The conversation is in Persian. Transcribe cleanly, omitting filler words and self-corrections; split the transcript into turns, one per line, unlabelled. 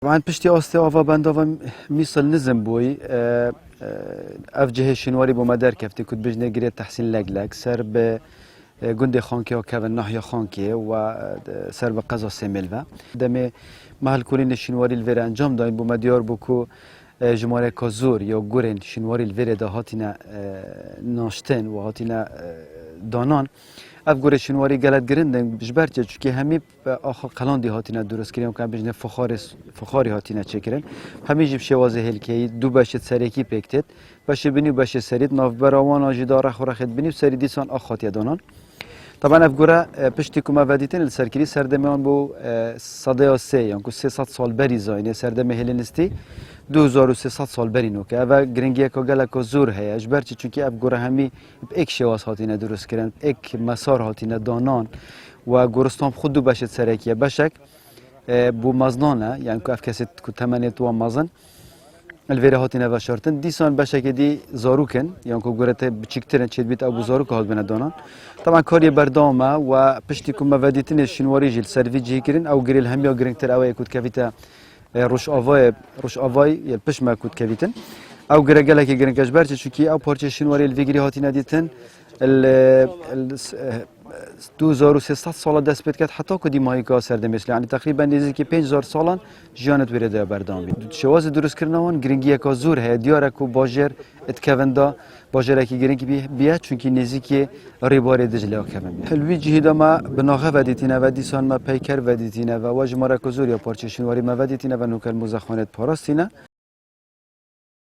طبعا پشتی آسته آوا بنداوا میسل نزم بوی اف جهه شنواری بو مدار کفتی کد بجنه گریه تحسین لگ سر به گنده خانکه و کون نحیا خانکه و سر به قضا سمیلوه دم محل کلین شنواری الویر انجام داین بو مدیار بو کو جماره کازور یا گورن شنواری الویر دا هاتینا ناشتن و هاتینا دانان اف گوره شنواری گلت گرندن جبرچه چونکه همی آخا قلان دی هاتینا درست کردن که بجنه فخاری هاتینا چکرن همی جب شوازه هلکی دو باشد سرکی پکتت باشه بینی باشه سرید ناف براوان آجدار خورخت بینی سری دیسان آخاتی دانان طبعا اف گوره پشتی کما ودیتن السرکری سردمیان بو صده سه یعنی که 300 سال بری زاینه سردم هلنستی 2300 سال برینو که اول گرنگی که گله زور هست اجبارچه چونکه اب گوره همی یک شواس هاتینه درست کردن یک مسار هاتینه دانان و گورستان خود دو باشد سرکیه باشک بو مزنانه یعنی که اف کسی که تمنیت و مزن الویره هاتینه و شرطن دیسان باشک دی زاروکن یعنی که گوره تا بچکترن چید بیت ابو زاروک هات بنا دانان طبعا کاری بردامه و پشتی کم مودیتن شنواری جل سروی جی کردن او گریل همی گرنگتر اوه کود کفیتا روش آوای یل پش ما کود کویتن او گرگله که گرنگش برچه چونکی او پارچه شنواری الویگری هاتی ندیتن ال 2300 سال دست بید کرد حتی کدی ماهی که سرده مثل یعنی تقریبا نزدیک 5000 سالان جانت ویرده بردام بید شواز درست کردنوان گرنگی که زور هست دیاره که باجر اتکوندا باجر که گرنگی بیاد چونکی نزدیک ریبار دجله کبن حلوی جهیدا ما بناغه ودیتینه و دیسان ما پیکر ودیتینه و واج مارا که زور یا پارچه شنواری ما ودیتینه و نوکل مزخانت پاراستینه